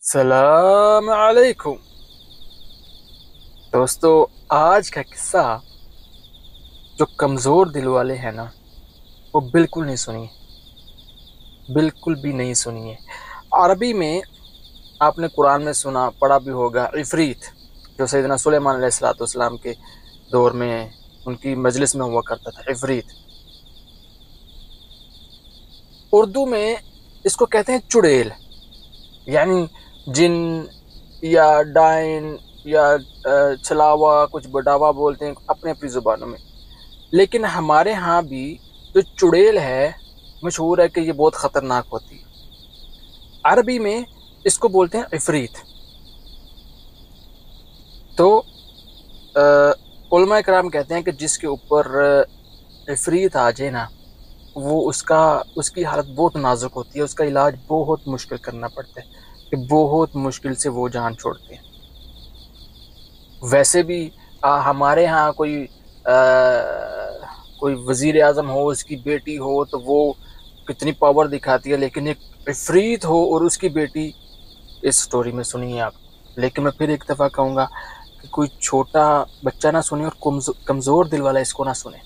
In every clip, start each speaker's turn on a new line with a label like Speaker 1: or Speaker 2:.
Speaker 1: السلام علیکم دوستو، آج کا قصہ جو کمزور دل والے ہیں نا وہ بالکل نہیں سنیے، بالکل بھی نہیں سنیے۔ عربی میں آپ نے قرآن میں سنا پڑھا بھی ہوگا، عفریت جو سیدنا سلیمان علیہ السلام کے دور میں ان کی مجلس میں ہوا کرتا تھا، عفریت۔ اردو میں اس کو کہتے ہیں چڑیل، یعنی جن یا ڈائن یا چھلاوا، کچھ بڑاوا بولتے ہیں اپنے اپنی زبانوں میں۔ لیکن ہمارے ہاں بھی جو چڑیل ہے مشہور ہے کہ یہ بہت خطرناک ہوتی ہے۔ عربی میں اس کو بولتے ہیں عفریت۔ تو علماء کرام کہتے ہیں کہ جس کے اوپر عفریت آ جائے نا، وہ اس کی حالت بہت نازک ہوتی ہے، اس کا علاج بہت مشکل کرنا پڑتا ہے، کہ بہت مشکل سے وہ جان چھوڑتے ہیں۔ ویسے بھی ہمارے ہاں کوئی وزیر اعظم ہو، اس کی بیٹی ہو تو وہ کتنی پاور دکھاتی ہے، لیکن ایک عفریت ہو اور اس کی بیٹی، اس سٹوری میں سنیے آپ۔ لیکن میں پھر ایک دفعہ کہوں گا کہ کوئی چھوٹا بچہ نہ سنے اور کمزور دل والا اس کو نہ سنے۔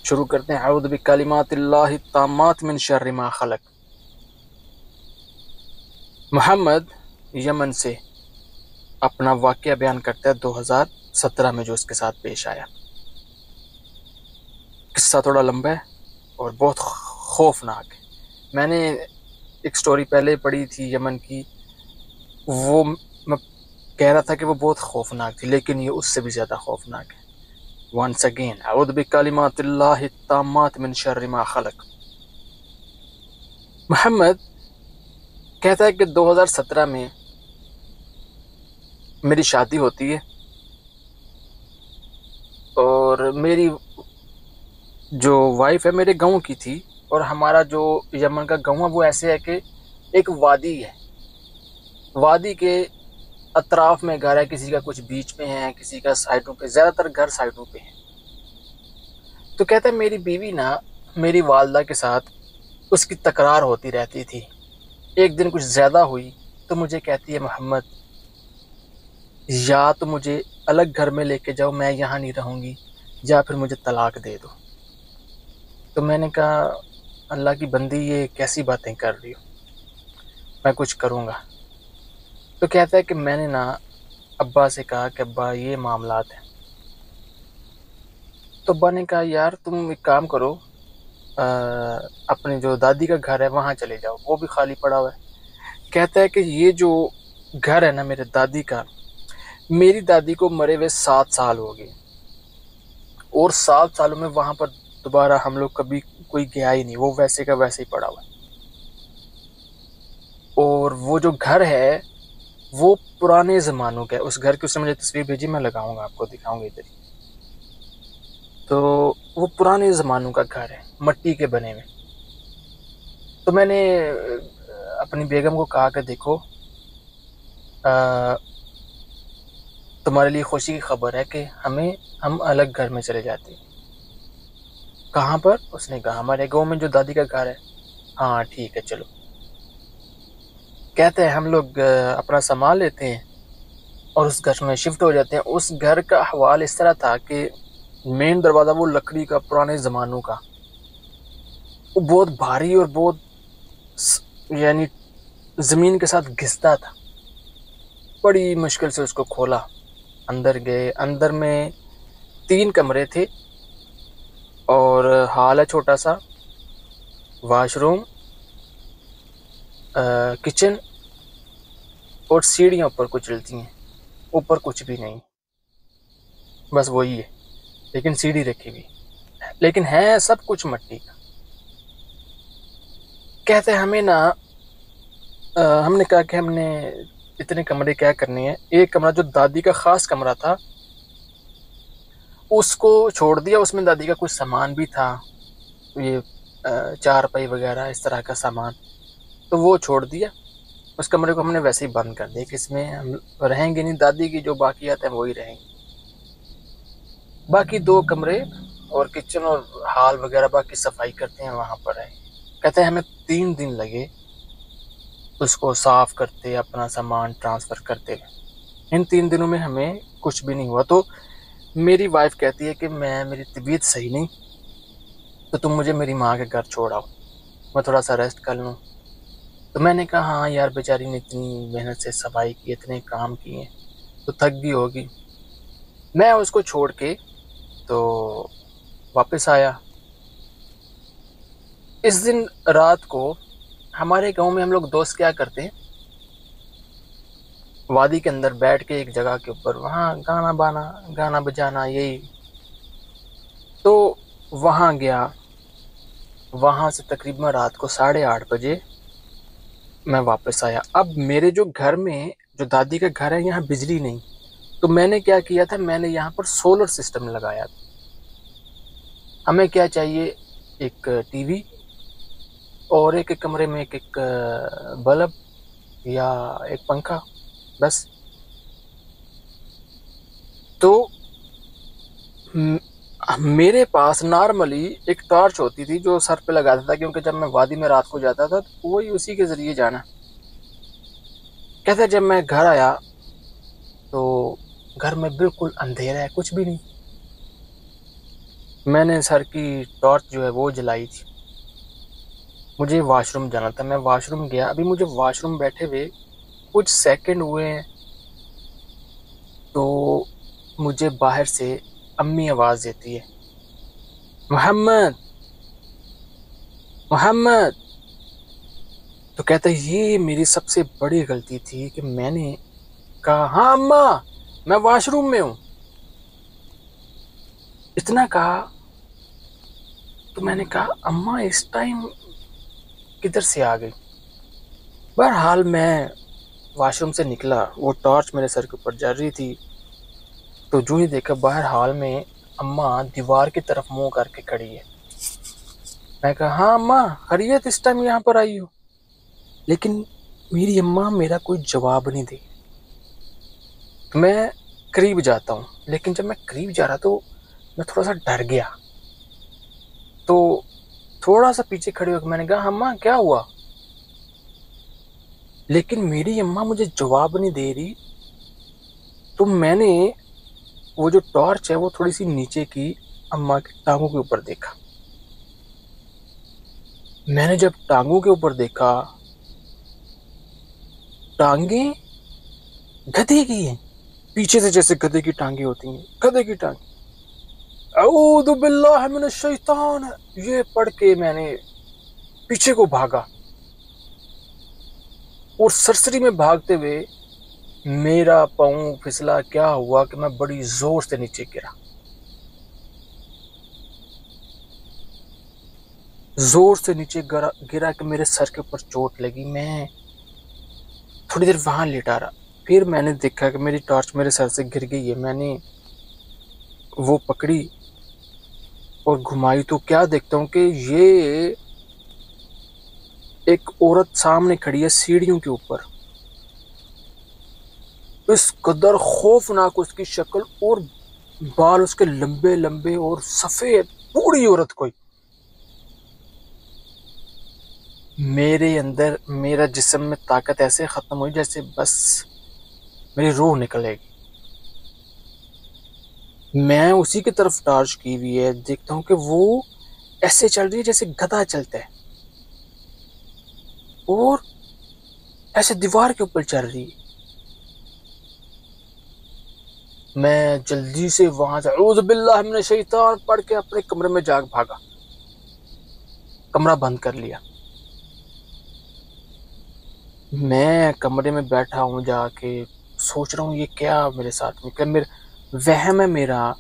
Speaker 1: شروع کرتے ہیں۔ اعوذ بکلمات اللہ التامات من شر ما خلق۔ محمد یمن سے اپنا واقعہ بیان کرتا ہے 2017 میں جو اس کے ساتھ پیش آیا۔ قصہ تھوڑا لمبا ہے اور بہت خوفناک ہے۔ میں نے ایک سٹوری پہلے پڑھی تھی یمن کی، وہ میں کہہ رہا تھا کہ وہ بہت خوفناک تھی، لیکن یہ اس سے بھی زیادہ خوفناک ہے۔ once again اعوذ بکلمات اللہ التامات من شر ما خلق۔ محمد کہتا ہے کہ 2017 میں میری شادی ہوتی ہے، اور میری جو وائف ہے میرے گاؤں کی تھی، اور ہمارا جو یمن کا گاؤں ہے وہ ایسے ہے کہ ایک وادی ہے، وادی کے اطراف میں گھر ہے، کسی کا کچھ بیچ میں ہے، کسی کا سائڈوں پہ، زیادہ تر گھر سائڈوں پہ ہیں۔ تو کہتا ہے میری بیوی نا میری والدہ کے ساتھ اس کی تکرار ہوتی رہتی تھی۔ ایک دن کچھ زیادہ ہوئی تو مجھے کہتی ہے محمد یا تو مجھے الگ گھر میں لے کے جاؤ، میں یہاں نہیں رہوں گی، یا پھر مجھے طلاق دے دو۔ تو میں نے کہا اللہ کی بندی یہ کیسی باتیں کر رہی ہو، میں کچھ کروں گا۔ تو کہتا ہے کہ میں نے نا ابا سے کہا کہ ابا یہ معاملات ہیں۔ تو ابا نے کہا یار تم ایک کام کرو، اپنے جو دادی کا گھر ہے وہاں چلے جاؤ، وہ بھی خالی پڑا ہوا ہے۔ کہتا ہے کہ یہ جو گھر ہے نا میرے دادی کا، میری دادی کو مرے ہوئے 7 سال ہو گئے، اور 7 سالوں میں وہاں پر دوبارہ ہم لوگ کبھی کوئی گیا ہی نہیں، وہ ویسے کا ویسے ہی پڑا ہوا ہے۔ اور وہ جو گھر ہے وہ پرانے زمانوں کا ہے، اس گھر کی اس نے مجھے تصویر بھیجی، میں لگاؤں گا آپ کو، دکھاؤں گا ادھر ہی۔ تو وہ پرانے زمانوں کا گھر ہے، مٹی کے بنے ہوئے۔ تو میں نے اپنی بیگم کو کہا کہ دیکھو تمہارے لیے خوشی کی خبر ہے کہ ہم الگ گھر میں چلے جاتے ہیں۔ کہاں پر؟ اس نے کہا ہمارے گاؤں میں جو دادی کا گھر ہے۔ ہاں ٹھیک ہے چلو۔ کہتے ہیں ہم لوگ اپنا سامان لیتے ہیں اور اس گھر میں شفٹ ہو جاتے ہیں۔ اس گھر کا حوال اس طرح تھا کہ مین دروازہ وہ لکڑی کا، پرانے زمانوں کا، وہ بہت بھاری اور بہت یعنی زمین کے ساتھ گھستا تھا۔ بڑی مشکل سے اس کو کھولا، اندر گئے۔ اندر میں 3 کمرے تھے، اور ہال ہے چھوٹا سا، واش روم، کچن، اور سیڑھیاں اوپر کچھ چلتی ہیں، اوپر کچھ بھی نہیں، بس وہی ہے، لیکن سیڑھی رکھی ہوئی، لیکن ہے سب کچھ مٹی کا۔ کہتے ہیں ہمیں نا ہم نے کہا کہ ہم نے اتنے کمرے کیا کرنے ہیں، ایک کمرہ جو دادی کا خاص کمرہ تھا اس کو چھوڑ دیا، اس میں دادی کا کچھ سامان بھی تھا، یہ 4 پائی وغیرہ اس طرح کا سامان، تو وہ چھوڑ دیا۔ اس کمرے کو ہم نے ویسے ہی بند کر دیا کہ اس میں ہم رہیں گے نہیں، دادی کی جو باقیات ہیں وہی رہیں گے۔ باقی 2 کمرے اور کچن اور ہال وغیرہ باقی صفائی کرتے ہیں وہاں پر رہیں۔ کہتے ہیں ہمیں 3 دن لگے اس کو صاف کرتے، اپنا سامان ٹرانسفر کرتے. ان 3 دنوں میں ہمیں کچھ بھی نہیں ہوا. تو میری وائف کہتی ہے کہ میری طبیعت صحیح نہیں، تو تم مجھے میری ماں کے گھر چھوڑ آؤ، میں تھوڑا سا ریسٹ کر لوں. تو میں نے کہا ہاں یار، بیچاری نے اتنی محنت سے صفائی کی، اتنے کام کیے، تو تھک گئی ہوگی. میں اس کو چھوڑ کے تو واپس آیا. اس دن رات کو ہمارے گاؤں میں ہم لوگ دوست کیا کرتے ہیں، وادی کے اندر بیٹھ کے ایک جگہ کے اوپر وہاں گانا بجانا یہی. تو وہاں گیا، وہاں سے تقریباً رات کو 8:30 بجے میں واپس آیا. اب میرے جو گھر میں، جو دادی کا گھر ہے، یہاں بجلی نہیں. تو میں نے کیا کیا تھا، میں نے یہاں پر سولر سسٹم لگایا تھا. ہمیں کیا چاہیے، ایک ٹی وی اور ایک کمرے میں ایک بلب یا ایک پنکھا، بس. تو میرے پاس نارملی ایک ٹارچ ہوتی تھی جو سر پہ لگاتا تھا، کیونکہ جب میں وادی میں رات کو جاتا تھا تو وہی اسی کے ذریعے جانا. کہتے جب میں گھر آیا تو گھر میں بالکل اندھیرا ہے، کچھ بھی نہیں. میں نے سر کی ٹارچ جو ہے وہ جلائی تھی. مجھے واش روم جانا تھا، میں واش روم گیا. ابھی مجھے واش روم بیٹھے ہوئے کچھ سیکنڈ ہوئے ہیں تو مجھے باہر سے امی آواز دیتی ہے، محمد محمد. تو کہتا ہے یہ میری سب سے بڑی غلطی تھی کہ میں نے کہا ہاں اماں میں واش روم میں ہوں. اتنا کہا تو میں نے کہا اماں اس ٹائم کدھر سے آ گئی. بہرحال میں واش روم سے نکلا، وہ ٹارچ میرے سر کے اوپر جل رہی تھی. تو جو ہی دیکھا باہر حال میں اماں دیوار کی طرف منہ کر کے کھڑی ہے. میں کہا ہاں اماں خیریت، اس ٹائم یہاں پر آئی ہو؟ لیکن میری اماں میرا کوئی جواب نہیں دی. میں قریب جاتا ہوں، لیکن جب میں قریب جا رہا تو میں تھوڑا سا ڈر گیا. تو تھوڑا سا پیچھے کھڑے ہو کے میں نے کہا اماں کیا ہوا؟ لیکن میری اماں مجھے جواب نہیں دے رہی. تو میں نے وہ جو ٹارچ ہے وہ تھوڑی سی نیچے کی، اماں کی ٹانگوں کے اوپر دیکھا. میں نے جب ٹانگوں کے اوپر دیکھا، ٹانگیں گدھے کی ہیں، پیچھے سے جیسے گدھے کی ٹانگیں ہوتی ہیں، گدھے کی ٹانگ. اعوذ باللہ من الشیطان، یہ پڑھ کے میں نے پیچھے کو بھاگا اور سرسری میں بھاگتے ہوئے میرا پاؤں پھسلا. کیا ہوا کہ میں بڑی زور سے نیچے گرا، زور سے نیچے گرا کہ میرے سر کے اوپر چوٹ لگی. میں تھوڑی دیر وہاں لیٹا رہا. پھر میں نے دیکھا کہ میری ٹارچ میرے سر سے گر گئی ہے. میں نے وہ پکڑی اور گھمائی تو کیا دیکھتا ہوں کہ یہ ایک عورت سامنے کھڑی ہے سیڑھیوں کے اوپر. اس قدر خوفناک اس کی شکل، اور بال اس کے لمبے لمبے اور سفید، بوڑھی عورت کوئی. میرے اندر میرا جسم میں طاقت ایسے ختم ہوئی جیسے بس میری روح نکلے گی. میں اسی کی طرف ٹارچ کی ہوئی ہے، دیکھتا ہوں کہ وہ ایسے چل رہی ہے جیسے گدھا چلتا ہے، اور ایسے دیوار کے اوپر چل رہی ہے. میں جلدی سے وہاں سے اعوذ باللہ من الشیطان پڑھ کے اپنے کمرے میں جاگ بھاگا، کمرہ بند کر لیا. میں کمرے میں بیٹھا ہوں، جا کے سوچ رہا ہوں یہ کیا میرے ساتھ میں، کیا میرا وہم ہے میرا،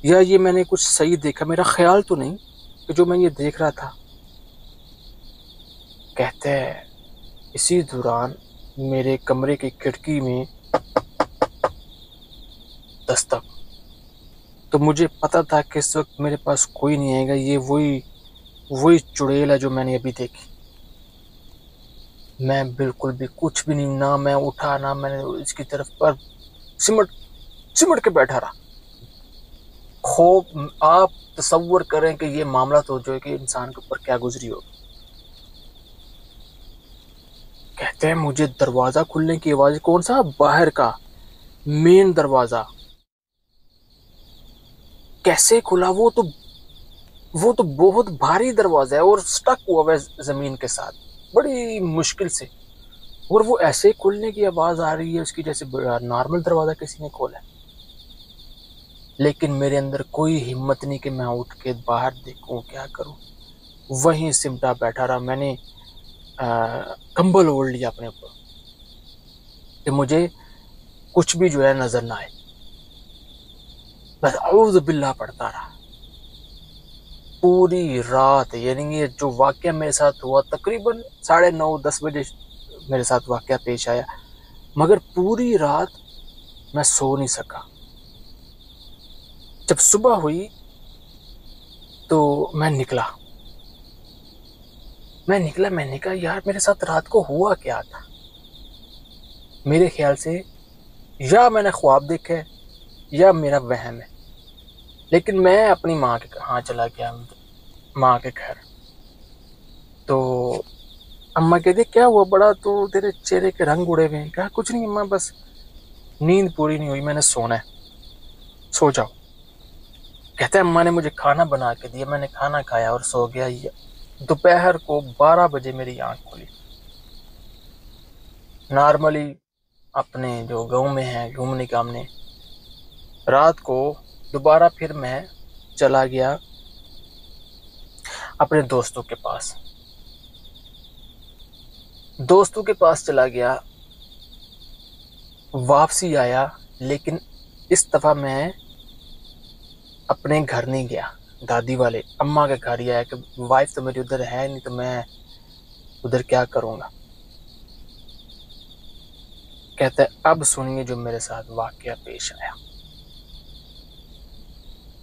Speaker 1: یا یہ میں نے کچھ صحیح دیکھا، میرا خیال تو نہیں کہ جو میں یہ دیکھ رہا تھا. کہتے ہیں اسی دوران میرے کمرے کی کھڑکی میں دستک. تو مجھے پتا تھا کہ اس وقت میرے پاس کوئی نہیں آئے گا، یہ وہی چڑیل ہے جو میں نے ابھی دیکھی. میں بالکل بھی کچھ بھی نہیں، نہ میں اٹھا، نہ میں نے اس کی طرف پر سمٹ کے بیٹھا رہا. خوف، آپ تصور کریں کہ یہ معاملہ تو جو ہے کہ انسان کے اوپر کیا گزری ہوگی. کہتے ہیں مجھے دروازہ کھلنے کی آواز، کون سا؟ باہر کا مین دروازہ کیسے کھلا؟ وہ تو بہت بھاری دروازہ ہے اور سٹک ہوا ہے زمین کے ساتھ بڑی مشکل سے، اور وہ ایسے کھلنے کی آواز آ رہی ہے اس کی جیسے نارمل دروازہ کسی نے کھولا ہے۔ لیکن میرے اندر کوئی ہمت نہیں کہ میں اٹھ کے باہر دیکھوں، کیا کروں؟ وہیں سمٹا بیٹھا رہا، میں نے کمبل اوڑھ لیا اپنے اوپر کہ مجھے کچھ بھی جو ہے نظر نہ آئے، بس اعوذ باللہ پڑھتا رہا پوری رات۔ یعنی یہ جو واقعہ میرے ساتھ ہوا تقریباً 9:30 10 بجے میرے ساتھ واقعہ پیش آیا، مگر پوری رات میں سو نہیں سکا۔ جب صبح ہوئی تو میں نکلا، میں نے کہا یار میرے ساتھ رات کو ہوا کیا تھا؟ میرے خیال سے یا میں نے خواب دیکھا ہے یا میرا وہم ہے، لیکن میں اپنی ماں کے ہاں چلا گیا، ماں کے گھر۔ تو اماں کہتے کیا ہوا بڑا تو تیرے چہرے کے رنگ اڑے ہوئے ہیں؟ کہا کچھ نہیں اماں، بس نیند پوری نہیں ہوئی، میں نے سونا ہے، سو جاؤ۔ کہتے ہیں اماں نے مجھے کھانا بنا کے دیا، میں نے کھانا کھایا اور سو گیا۔ دوپہر کو 12 بجے میری آنکھ کھلی۔ نارملی اپنے جو گاؤں میں ہیں گھومنے کا، ہم نے رات کو دوبارہ پھر میں چلا گیا اپنے دوستوں کے پاس چلا گیا، واپسی آیا، لیکن اس دفعہ میں اپنے گھر نہیں گیا، دادی والے اماں کے گھر ہی آیا کہ وائف تو میری ادھر ہے نہیں تو میں ادھر کیا کروں گا۔ کہتا ہے اب سنیے جو میرے ساتھ واقعہ پیش آیا۔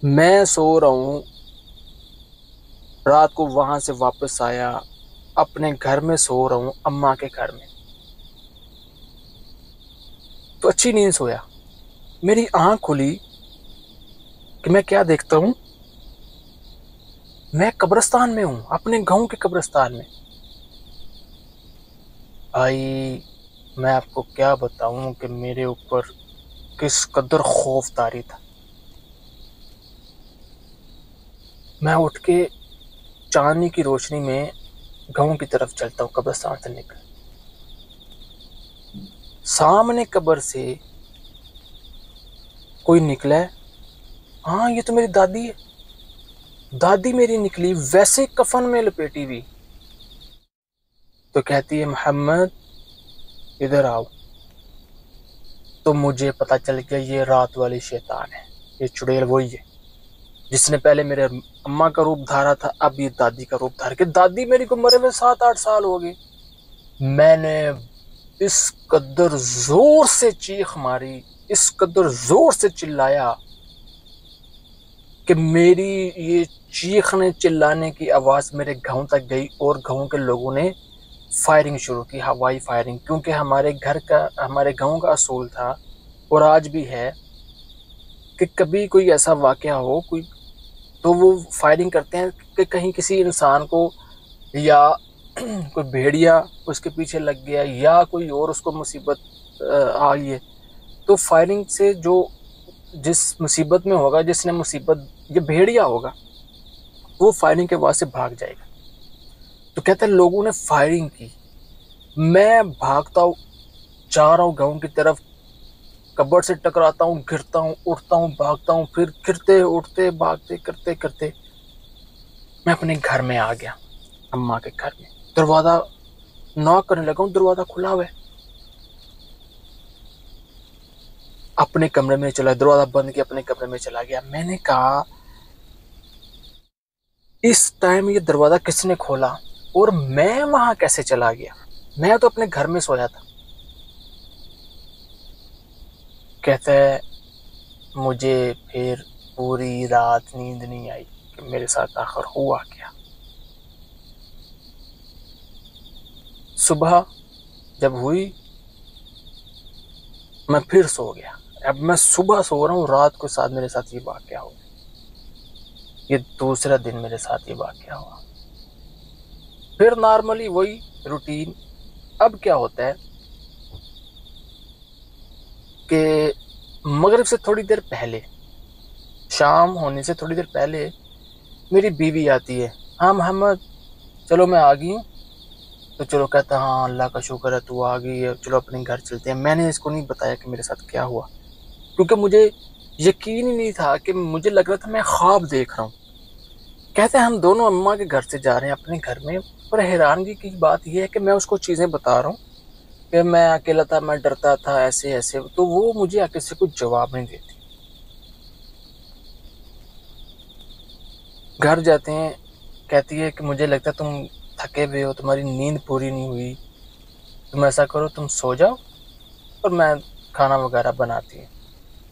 Speaker 1: میں سو رہا ہوں، رات کو وہاں سے واپس آیا، اپنے گھر میں سو رہا ہوں، اماں کے گھر میں، تو اچھی نیند سویا۔ میری آنکھ کھلی کہ میں کیا دیکھتا ہوں، میں قبرستان میں ہوں، اپنے گاؤں کے قبرستان میں۔ بھائی میں آپ کو کیا بتاؤں کہ میرے اوپر کس قدر خوف طاری تھا۔ میں اٹھ کے چاندنی کی روشنی میں گاؤں کی طرف چلتا ہوں، قبرستان سے نکل، سامنے قبر سے کوئی نکلا ہے، ہاں یہ تو میری دادی ہے، دادی میری نکلی ویسے کفن میں لپیٹی ہوئی، تو کہتی ہے محمد ادھر آؤ۔ تو مجھے پتا چل گیا یہ رات والی شیطان ہے، یہ چڑیل وہی ہے جس نے پہلے میرے اماں کا روپ دھارا تھا، اب یہ دادی کا روپ دھار کے، دادی میری کو مرے ہوئے 7-8 سال ہو گئے۔ میں نے اس قدر زور سے چیخ ماری، اس قدر زور سے چلایا کہ میری یہ چیخنے چلانے کی آواز میرے گاؤں تک گئی، اور گاؤں کے لوگوں نے فائرنگ شروع کی، ہوائی فائرنگ، کیونکہ ہمارے گاؤں کا اصول تھا اور آج بھی ہے کہ کبھی کوئی ایسا واقعہ ہو کوئی تو وہ فائرنگ کرتے ہیں کہ کہیں کسی انسان کو یا کوئی بھیڑیا اس کے پیچھے لگ گیا یا کوئی اور اس کو مصیبت آئی ہے، تو فائرنگ سے جو جس مصیبت میں ہوگا، جس نے مصیبت، یہ بھیڑیا ہوگا، وہ فائرنگ کے بعد سے بھاگ جائے گا۔ تو کہتے ہیں لوگوں نے فائرنگ کی، میں بھاگتا ہوں، جا رہا ہوں گاؤں کی طرف، قبر سے ٹکراتا ہوں، گرتا ہوں، اٹھتا ہوں، بھاگتا ہوں، پھر گرتے اٹھتے بھاگتے کرتے کرتے میں اپنے گھر میں آ گیا، اماں کے گھر میں۔ دروازہ ناک کرنے لگا ہوں، دروازہ کھلا ہوا ہے، اپنے کمرے میں چلا، دروازہ بند کیا، اپنے کمرے میں چلا گیا۔ میں نے کہا اس ٹائم یہ دروازہ کس نے کھولا اور میں وہاں کیسے چلا گیا؟ میں تو اپنے گھر میں سویا تھا۔ کہتا ہے مجھے پھر پوری رات نیند نہیں آئی کہ میرے ساتھ آخر ہوا کیا۔ صبح جب ہوئی میں پھر سو گیا، اب میں صبح سو رہا ہوں، رات کو ساتھ میرے ساتھ یہ واقعہ ہوا، یہ دوسرا دن میرے ساتھ یہ واقعہ ہوا۔ پھر نارملی وہی روٹین، اب کیا ہوتا ہے کہ مغرب سے تھوڑی دیر پہلے، شام ہونے سے تھوڑی دیر پہلے میری بیوی آتی ہے، ہاں محمد چلو میں آ گئی ہوں، تو چلو کہتا ہاں اللہ کا شکر ہے تو آ گئی ہے، چلو اپنے گھر چلتے ہیں۔ میں نے اس کو نہیں بتایا کہ میرے ساتھ کیا ہوا، کیونکہ مجھے یقین ہی نہیں تھا، کہ مجھے لگ رہا تھا میں خواب دیکھ رہا ہوں۔ کہتے ہیں ہم دونوں اماں کے گھر سے جا رہے ہیں اپنے گھر میں، اور حیرانگی کی بات یہ ہے کہ میں اس کو چیزیں بتا رہا ہوں کہ میں اکیلا تھا، میں ڈرتا تھا، ایسے ایسے، تو وہ مجھے آگے سے کچھ جواب نہیں دیتی۔ گھر جاتے ہیں، کہتی ہے کہ مجھے لگتا ہے تم تھکے ہوئے ہو، تمہاری نیند پوری نہیں ہوئی، تم ایسا کرو تم سو جاؤ اور میں کھانا وغیرہ بناتی ہوں۔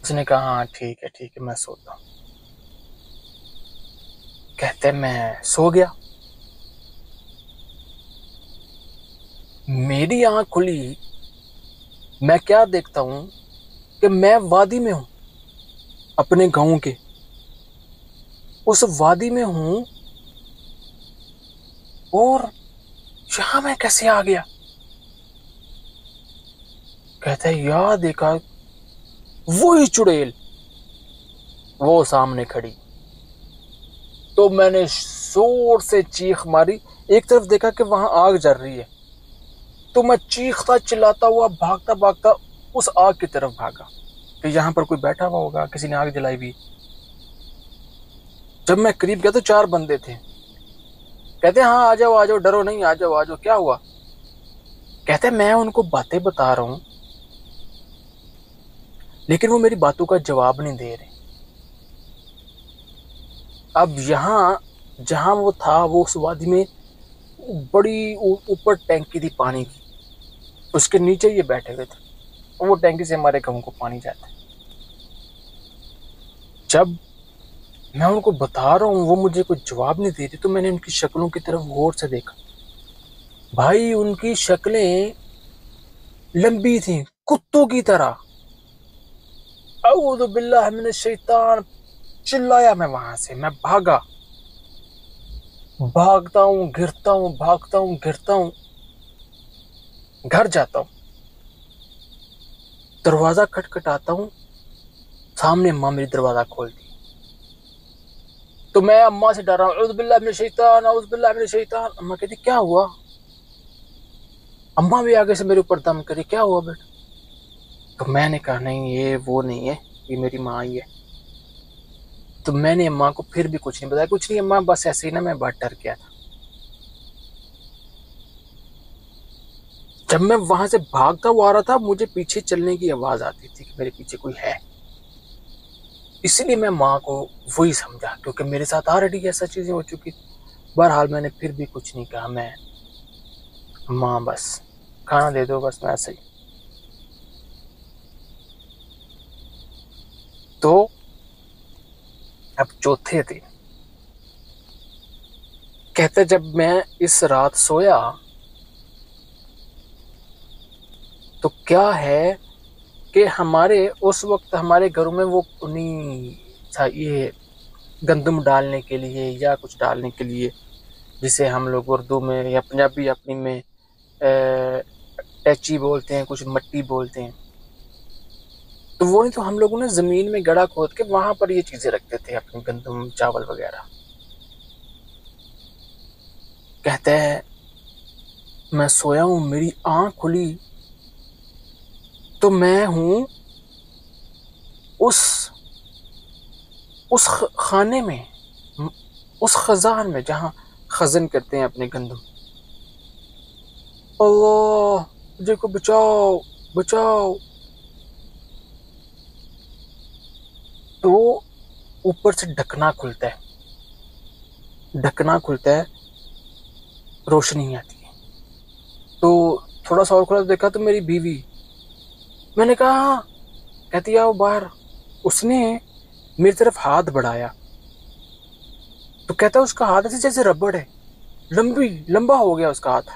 Speaker 1: اس نے کہا ہاں ٹھیک ہے میں سوتا ہوں۔ کہتے میں سو گیا، میری آنکھ کھلی، میں کیا دیکھتا ہوں کہ میں وادی میں ہوں، اپنے گاؤں کے اس وادی میں ہوں، اور یہاں میں کیسے آ گیا؟ کہتا ہے یا دیکھا وہی چڑیل وہ سامنے کھڑی، تو میں نے زور سے چیخ ماری، ایک طرف دیکھا کہ وہاں آگ جل رہی ہے، تو میں چیختا چلاتا ہوا بھاگتا بھاگتا اس آگ کی طرف بھاگا کہ یہاں پر کوئی بیٹھا ہوا ہوگا، کسی نے آگ جلائی ہوئی۔ جب میں قریب گیا تو 4 بندے تھے، کہتے ہاں آ جاؤ ڈرو نہیں، آ جاؤ کیا ہوا؟ کہتے میں ان کو باتیں بتا رہا ہوں، لیکن وہ میری باتوں کا جواب نہیں دے رہے۔ اب یہاں جہاں وہ تھا، وہ اس وادی میں بڑی اوپر ٹینکی تھی پانی کی، اس کے نیچے یہ بیٹھے ہوئے تھے، اور وہ ٹینکی سے ہمارے گاؤں کو پانی جاتا ہے۔ جب میں ان کو بتا رہا ہوں وہ مجھے کوئی جواب نہیں دے رہی، تو میں نے ان کی شکلوں کی طرف غور سے دیکھا، بھائی ان کی شکلیں لمبی تھیں کتوں کی طرح۔ اعوذ باللہ من الشیطان، چلایا میں وہاں سے، میں بھاگتا ہوں گرتا ہوں، بھاگتا ہوں گرتا ہوں، گھر جاتا ہوں، دروازہ کھٹکھٹاتا ہوں، سامنے اماں میری دروازہ کھولتی، تو میں اماں سے ڈر رہا ہوں، اعوذ باللہ من الشیطان، اعوذ باللہ من الشیطان۔ اماں کہتی کیا ہوا؟ اماں بھی آگے سے میرے اوپر دم کری، کیا ہوا بیٹا؟ تو میں نے کہا نہیں یہ وہ نہیں ہے، یہ میری ماں ہی ہے۔ تو میں نے اماں کو پھر بھی کچھ نہیں بتایا، کچھ نہیں اماں بس ایسے ہی نا میں بہت ڈر گیا تھا۔ جب میں وہاں سے بھاگتا ہوا آ رہا تھا، مجھے پیچھے چلنے کی آواز آتی تھی کہ میرے پیچھے کوئی ہے، اسی لیے میں ماں کو وہی سمجھا، کیونکہ میرے ساتھ آلریڈی ایسا چیزیں ہو چکی۔ بہرحال میں نے پھر بھی کچھ نہیں کہا، میں ماں بس کھانا دے دو، بس میں ایسے ہی۔ تو اب چوتھے دن کہتے جب میں اس رات سویا تو کیا ہے کہ ہمارے اس وقت ہمارے گھروں میں وہ نہیں تھا، یہ گندم ڈالنے کے لیے یا کچھ ڈالنے کے لیے، جسے ہم لوگ اردو میں یا پنجابی اپنی میں ٹیچی بولتے ہیں، کچھ مٹی بولتے ہیں، تو وہ نہیں، تو ہم لوگوں نے زمین میں گڑھا کھود کے وہاں پر یہ چیزیں رکھتے تھے، اپنے گندم چاول وغیرہ۔ کہتے ہیں میں سویا ہوں، میری آنکھ کھلی تو میں ہوں اس خانے میں، اس خزان میں جہاں خزن کرتے ہیں اپنے گندم۔ اللہ مجھے کو بچاؤ بچاؤ۔ تو اوپر سے ڈھکنا کھلتا ہے، روشنی آتی ہے، تو تھوڑا سا اور کھلا دیکھا تو میری بیوی، میں نے کہا ہاں، کہتی آؤ باہر۔ اس نے میری طرف ہاتھ بڑھایا، تو کہتا اس کا ہاتھ ایسے جیسے ربڑ ہے، لمبا ہو گیا اس کا ہاتھ۔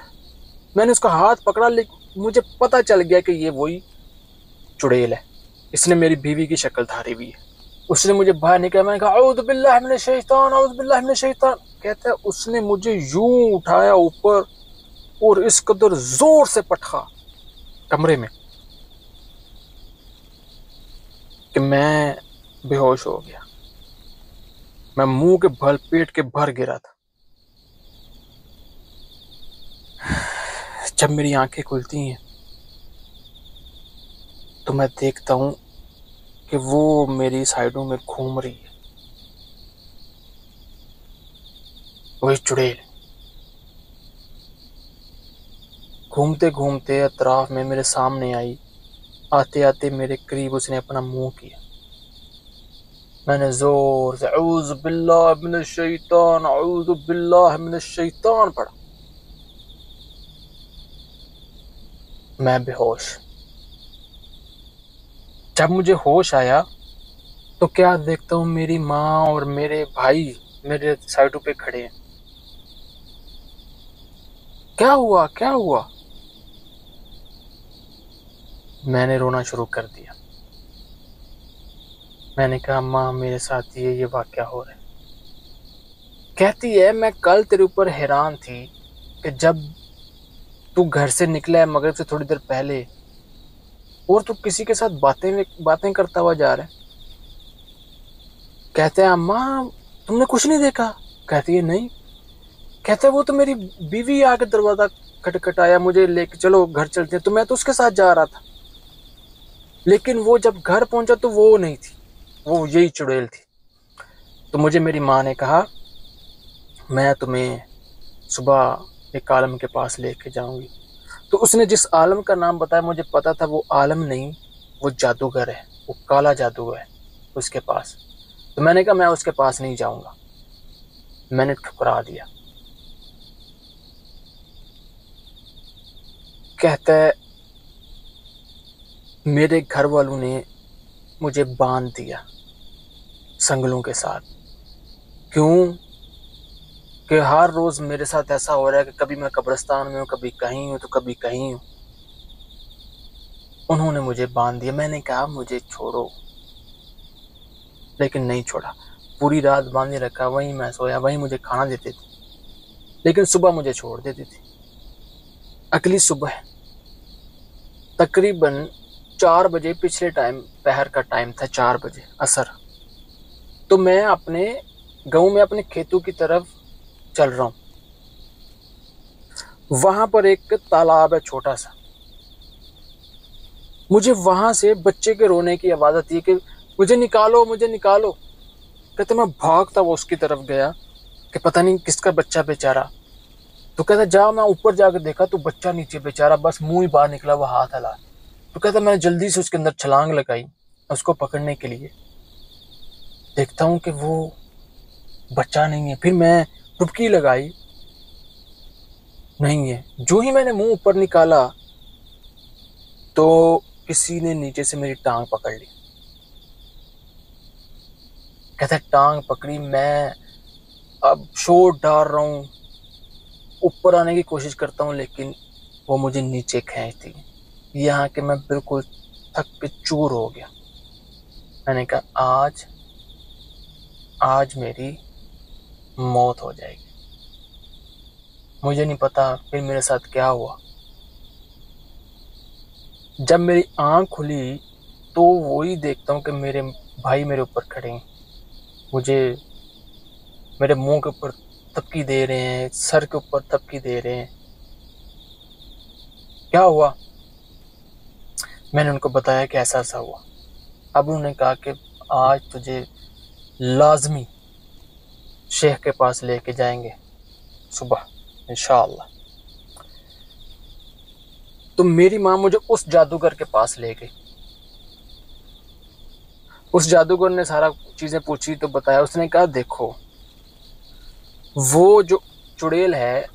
Speaker 1: میں نے اس کا ہاتھ پکڑا، لیکن مجھے پتا چل گیا کہ یہ وہی چڑیل ہے، اس نے میری بیوی کی شکل دھاری ہوئی ہے۔ اس نے مجھے باہر نکلا، میں نے کہا اعوذ باللہ من الشیطان، اعوذ باللہ من الشیطان۔ کہتا ہے اس نے مجھے یوں اٹھایا اوپر، اور اس قدر زور سے پٹخا کمرے میں کہ میں بے ہوش ہو گیا. میں منہ کے بھل پیٹ کے بھر گرا تھا. جب میری آنکھیں کھلتی ہیں تو میں دیکھتا ہوں کہ وہ میری سائڈوں میں گھوم رہی ہے، وہی چڑیل. گھومتے گھومتے اطراف میں میرے سامنے آئی. آتے آتے میرے قریب اس نے اپنا منہ کیا. میں نے زور سے اعوذ باللہ من الشیطان اعوذ باللہ من الشیطان پڑھا. میں بے ہوش. جب مجھے ہوش آیا تو کیا دیکھتا ہوں میری ماں اور میرے بھائی میرے سائڈوں پہ کھڑے ہیں. کیا ہوا کیا ہوا؟ میں نے رونا شروع کر دیا. میں نے کہا ماں میرے ساتھ یہ واقعہ ہو رہا ہے. کہتی ہے میں کل تیرے اوپر حیران تھی کہ جب تو گھر سے نکلا ہے مغرب سے تھوڑی دیر پہلے اور تو کسی کے ساتھ باتیں کرتا ہوا جا رہا ہے. کہتے ہیں اماں تم نے کچھ نہیں دیکھا؟ کہتی ہے نہیں. کہتے ہیں وہ تو میری بیوی آ کے دروازہ کھٹکھٹایا مجھے لے کے چلو گھر چلتے ہیں، تو میں تو اس کے ساتھ جا رہا تھا. لیکن وہ جب گھر پہنچا تو وہ نہیں تھی، وہ یہی چڑیل تھی. تو مجھے میری ماں نے کہا میں تمہیں صبح ایک عالم کے پاس لے کے جاؤں گی. تو اس نے جس عالم کا نام بتایا مجھے پتا تھا وہ عالم نہیں، وہ جادوگر ہے، وہ کالا جادوگر ہے اس کے پاس. تو میں نے کہا میں اس کے پاس نہیں جاؤں گا. میں نے ٹھکرا دیا. کہتا ہے میرے گھر والوں نے مجھے باندھ دیا سنگلوں کے ساتھ. کیوں کہ ہر روز میرے ساتھ ایسا ہو رہا ہے کہ کبھی میں قبرستان میں ہوں، کبھی کہیں ہوں تو کبھی کہیں ہوں. انہوں نے مجھے باندھ دیا. میں نے کہا مجھے چھوڑو، لیکن نہیں چھوڑا. پوری رات باندھے رکھا، وہیں میں سویا، وہیں مجھے کھانا دیتے تھے، لیکن صبح مجھے چھوڑ دیتی تھی. اگلی صبح تقریباً 4 بجے، پچھلے ٹائم پہر کا ٹائم تھا 4 بجے عصر، تو میں اپنے گاؤں میں اپنے کھیتوں کی طرف چل رہا ہوں. وہاں پر ایک تالاب ہے چھوٹا سا. مجھے وہاں سے بچے کے رونے کی آواز آتی ہے کہ مجھے نکالو مجھے نکالو. کہتے میں بھاگتا وہ اس کی طرف گیا کہ پتہ نہیں کس کا بچہ بیچارہ. تو کہتا جا، میں اوپر جا کے دیکھا تو بچہ نیچے بیچارہ بس منہ ہی باہر نکلا، وہ ہاتھ ہلا. تو کہتا میں نے جلدی سے اس کے اندر چھلانگ لگائی اس کو پکڑنے کے لیے. دیکھتا ہوں کہ وہ بچہ نہیں ہے. پھر میں ڈبکی لگائی، نہیں ہے. جو ہی میں نے منہ اوپر نکالا تو کسی نے نیچے سے میری ٹانگ پکڑ لی. کہتا ٹانگ پکڑی، میں اب شور ڈال رہا ہوں، اوپر آنے کی کوشش کرتا ہوں، لیکن وہ مجھے نیچے کھینچتی. یہاں کہ میں بالکل تھک کے چور ہو گیا. میں نے کہا آج میری موت ہو جائے گی. مجھے نہیں پتا پھر میرے ساتھ کیا ہوا. جب میری آنکھ کھلی تو وہی دیکھتا ہوں کہ میرے بھائی میرے اوپر کھڑے ہیں، مجھے میرے منہ کے اوپر تھپکی دے رہے ہیں، سر کے اوپر تھپکی دے رہے ہیں. کیا ہوا؟ میں نے ان کو بتایا کہ ایسا ایسا ہوا. اب انہوں نے کہا کہ آج تجھے لازمی شیخ کے پاس لے کے جائیں گے صبح انشاءاللہ. تو میری ماں مجھے اس جادوگر کے پاس لے گئی. اس جادوگر نے سارا چیزیں پوچھی تو بتایا. اس نے کہا دیکھو وہ جو چڑیل ہے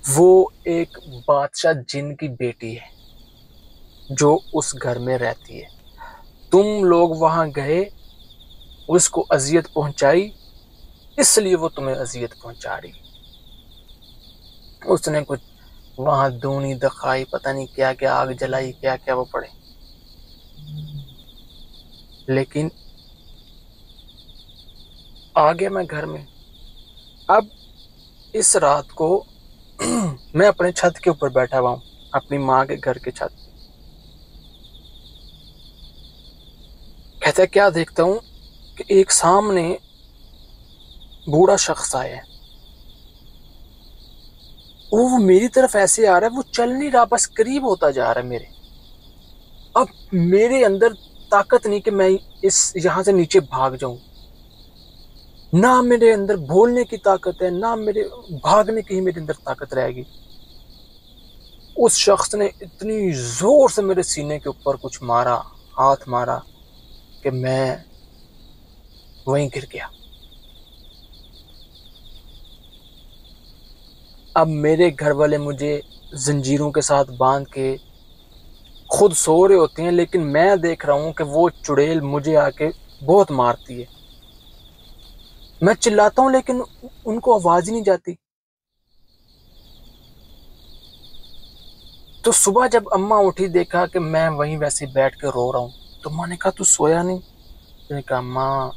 Speaker 1: وہ ایک بادشاہ جن کی بیٹی ہے جو اس گھر میں رہتی ہے. تم لوگ وہاں گئے، اس کو اذیت پہنچائی، اس لیے وہ تمہیں اذیت پہنچا رہی. اس نے کچھ وہاں دونی دکھائی، پتہ نہیں کیا کیا آگ جلائی، کیا کیا وہ پڑے. لیکن آ گیا میں گھر میں. اب اس رات کو میں اپنے چھت کے اوپر بیٹھا ہوا ہوں، اپنی ماں کے گھر کے چھت پہ۔ کہتا ہے کیا دیکھتا ہوں کہ ایک سامنے بوڑھا شخص آیا ہے، وہ میری طرف ایسے آ رہا ہے، وہ چل نہیں رہا، بس قریب ہوتا جا رہا ہے میرے۔ اب میرے اندر طاقت نہیں کہ میں یہاں سے نیچے بھاگ جاؤں، نہ میرے اندر بولنے کی طاقت ہے، نہ میرے بھاگنے کی ہی میرے اندر طاقت رہے گی۔ اس شخص نے اتنی زور سے میرے سینے کے اوپر کچھ مارا، ہاتھ مارا، کہ میں وہیں گر گیا۔ اب میرے گھر والے مجھے زنجیروں کے ساتھ باندھ کے خود سو رہے ہوتے ہیں، لیکن میں دیکھ رہا ہوں کہ وہ چڑیل مجھے آ کے بہت مارتی ہے۔ میں چلاتا ہوں لیکن ان کو آواز ہی نہیں جاتی۔ تو صبح جب اماں اٹھی، دیکھا کہ میں وہیں ویسے بیٹھ کے رو رہا ہوں، تو ماں نے کہا تو سویا نہیں؟ میں نے کہا ماں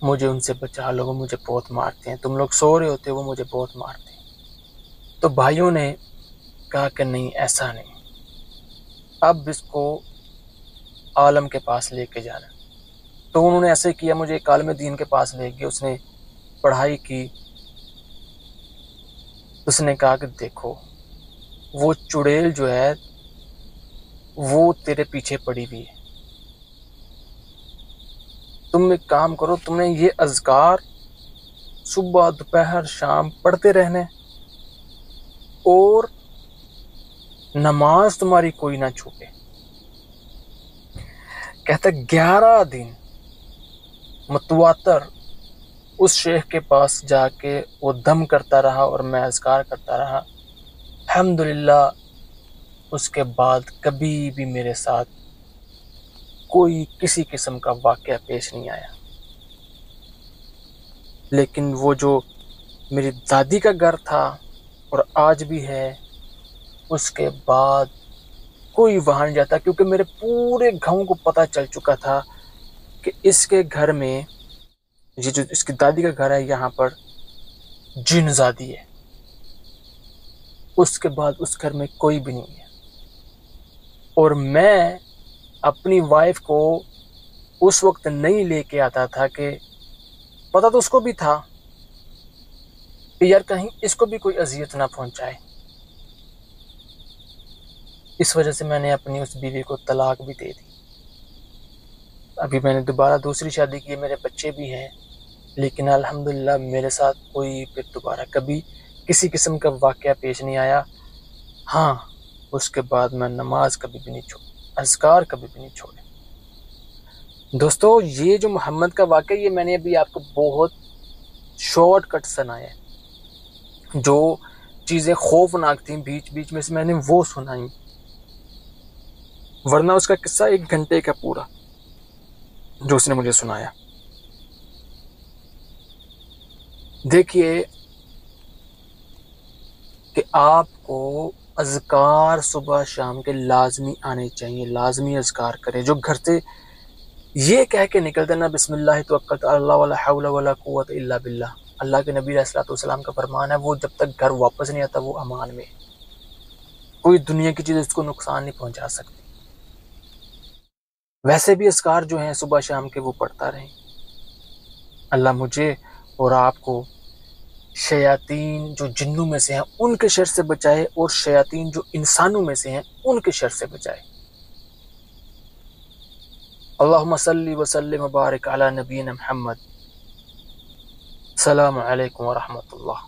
Speaker 1: مجھے ان سے بچا لو، وہ مجھے بہت مارتے ہیں، تم لوگ سو رہے ہوتے، وہ مجھے بہت مارتے ہیں۔ تو بھائیوں نے کہا کہ نہیں، ایسا نہیں، اب اس کو عالم کے پاس لے کے جانا۔ تو انہوں نے ایسے کیا، مجھے ایک عالم دین کے پاس لے گئے، اس نے پڑھائی کی۔ اس نے کہا کہ دیکھو وہ چڑیل جو ہے وہ تیرے پیچھے پڑی ہوئی ہے، تم ایک کام کرو، تم نے یہ اذکار صبح دوپہر شام پڑھتے رہنے، اور نماز تمہاری کوئی نہ چھوٹے۔ کہتا 11 دن متواتر اس شیخ کے پاس جا کے وہ دم کرتا رہا اور میں اذکار کرتا رہا۔ الحمدللہ اس کے بعد کبھی بھی میرے ساتھ کوئی کسی قسم کا واقعہ پیش نہیں آیا۔ لیکن وہ جو میری دادی کا گھر تھا اور آج بھی ہے، اس کے بعد کوئی وہاں نہیں جاتا، کیونکہ میرے پورے گاؤں کو پتہ چل چکا تھا کہ اس کے گھر میں، یہ جو اس کی دادی کا گھر ہے، یہاں پر جن زادی ہے۔ اس کے بعد اس گھر میں کوئی بھی نہیں ہے۔ اور میں اپنی وائف کو اس وقت نہیں لے کے آتا تھا، کہ پتہ تو اس کو بھی تھا کہ یار کہیں اس کو بھی کوئی اذیت نہ پہنچائے۔ اس وجہ سے میں نے اپنی اس بیوی کو طلاق بھی دے دی۔ ابھی میں نے دوبارہ دوسری شادی کی ہے، میرے بچے بھی ہیں، لیکن الحمدللہ میرے ساتھ کوئی پھر دوبارہ کبھی کسی قسم کا واقعہ پیش نہیں آیا۔ ہاں، اس کے بعد میں نماز کبھی بھی نہیں چھوڑی، اذکار کبھی بھی نہیں چھوڑے۔ دوستو، یہ جو محمد کا واقعہ، یہ میں نے ابھی آپ کو بہت شارٹ کٹ سنایا ہے۔ جو چیزیں خوفناک تھیں بیچ بیچ میں سے میں نے وہ سنائی، ورنہ اس کا قصہ 1 گھنٹے کا پورا جو اس نے مجھے سنایا۔ دیکھیے کہ آپ کو اذکار صبح شام کے لازمی آنے چاہیے، لازمی اذکار کریں۔ جو گھر سے یہ کہہ کے نکلتے نا بسم اللہ توکلت علی اللہ ولا حول ولا قوت الا باللہ، اللہ کے نبی علیہ الصلوۃ والسلام کا فرمان ہے، وہ جب تک گھر واپس نہیں آتا وہ امان میں ہے، کوئی دنیا کی چیز اس کو نقصان نہیں پہنچا سکتی۔ ویسے بھی اذکار جو ہیں صبح شام کے وہ پڑھتا رہیں۔ اللہ مجھے اور آپ کو شیاطین جو جنوں میں سے ہیں ان کے شر سے بچائے، اور شیاطین جو انسانوں میں سے ہیں ان کے شر سے بچائے۔ اللہم صلی وسلم وبارک علی نبینا محمد۔ السلام علیکم ورحمۃ اللہ۔